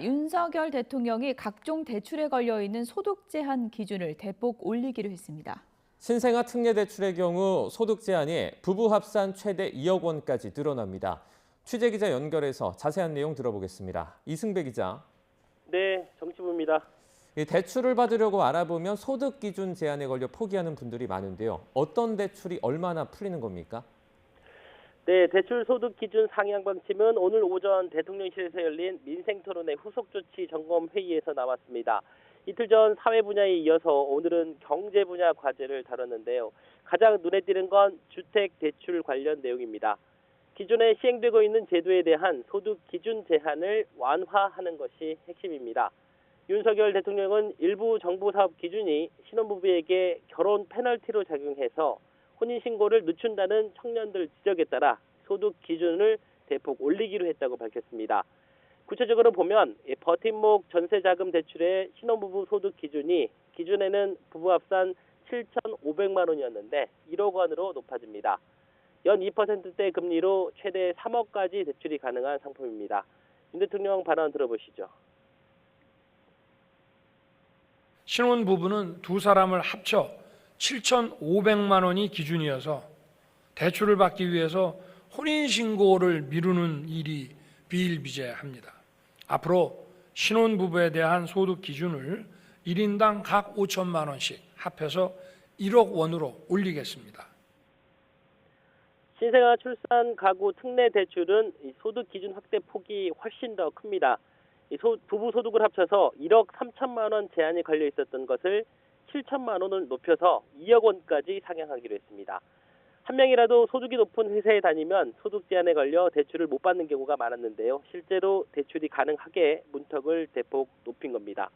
윤석열 대통령이 각종 대출에 걸려 있는 소득 제한 기준을 대폭 올리기로 했습니다. 신생아 특례 대출의 경우 소득 제한이 부부 합산 최대 2억 원까지 늘어납니다. 취재 기자 연결해서 자세한 내용 들어보겠습니다. 이승배 기자. 네, 정치부입니다. 이 대출을 받으려고 알아보면 소득 기준 제한에 걸려 포기하는 분들이 많은데요. 어떤 대출이 얼마나 풀리는 겁니까? 네, 대출 소득 기준 상향 방침은 오늘 오전 대통령실에서 열린 민생토론회 후속 조치 점검 회의에서 나왔습니다. 이틀 전 사회 분야에 이어서 오늘은 경제 분야 과제를 다뤘는데요. 가장 눈에 띄는 건 주택 대출 관련 내용입니다. 기존에 시행되고 있는 제도에 대한 소득 기준 제한을 완화하는 것이 핵심입니다. 윤석열 대통령은 일부 정부 사업 기준이 신혼부부에게 결혼 페널티로 작용해서 혼인신고를 늦춘다는 청년들 지적에 따라 소득 기준을 대폭 올리기로 했다고 밝혔습니다. 구체적으로 보면 버팀목 전세자금 대출의 신혼부부 소득 기준이 기존에는 부부 합산 7,500만 원이었는데 1억 원으로 높아집니다. 연 2%대 금리로 최대 3억까지 대출이 가능한 상품입니다. 윤 대통령 발언 들어보시죠. 신혼부부는 두 사람을 합쳐 7,500만 원이 기준이어서 대출을 받기 위해서 혼인신고를 미루는 일이 비일비재합니다. 앞으로 신혼부부에 대한 소득 기준을 1인당 각 5천만 원씩 합해서 1억 원으로 올리겠습니다. 신생아 출산 가구 특례 대출은 소득 기준 확대 폭이 훨씬 더 큽니다. 부부 소득을 합쳐서 1억 3천만 원 제한이 걸려 있었던 것을 7천만 원을 높여서 2억 원까지 상향하기로 했습니다. 한 명이라도 소득이 높은 회사에 다니면 소득 제한에 걸려 대출을 못 받는 경우가 많았는데요. 실제로 대출이 가능하게 문턱을 대폭 높인 겁니다.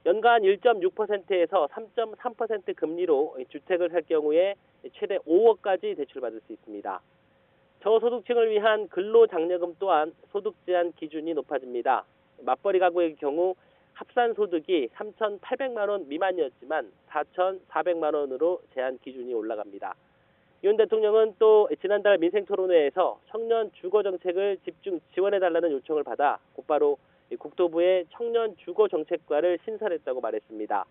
연간 1.6%에서 3.3% 금리로 주택을 살 경우에 최대 5억까지 대출받을 수 있습니다. 저소득층을 위한 근로장려금 또한 소득 제한 기준이 높아집니다. 맞벌이 가구의 경우 합산 소득이 3,800만 원 미만이었지만 4,400만 원으로 제한 기준이 올라갑니다. 윤 대통령은 또 지난달 민생토론회에서 청년 주거 정책을 집중 지원해달라는 요청을 받아 곧바로 국토부의 청년 주거 정책과를 신설했다고 말했습니다.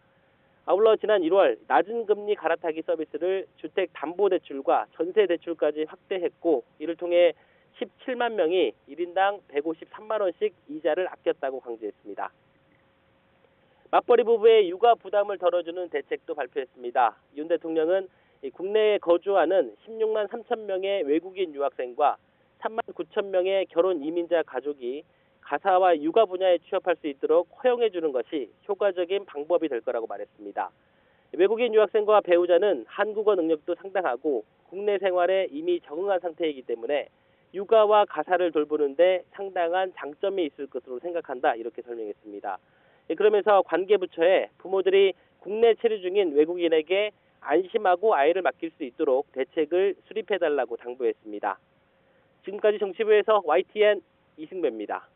아울러 지난 1월 낮은 금리 갈아타기 서비스를 주택담보대출과 전세대출까지 확대했고 이를 통해 17만 명이 1인당 153만 원씩 이자를 아꼈다고 강조했습니다. 맞벌이 부부의 육아 부담을 덜어주는 대책도 발표했습니다. 윤 대통령은 국내에 거주하는 16만 3천 명의 외국인 유학생과 3만 9천 명의 결혼 이민자 가족이 가사와 육아 분야에 취업할 수 있도록 허용해 주는 것이 효과적인 방법이 될 거라고 말했습니다. 외국인 유학생과 배우자는 한국어 능력도 상당하고 국내 생활에 이미 적응한 상태이기 때문에 육아와 가사를 돌보는데 상당한 장점이 있을 것으로 생각한다 이렇게 설명했습니다. 그러면서 관계부처에 부모들이 국내 체류 중인 외국인에게 안심하고 아이를 맡길 수 있도록 대책을 수립해달라고 당부했습니다. 지금까지 정치부에서 YTN 이승배입니다.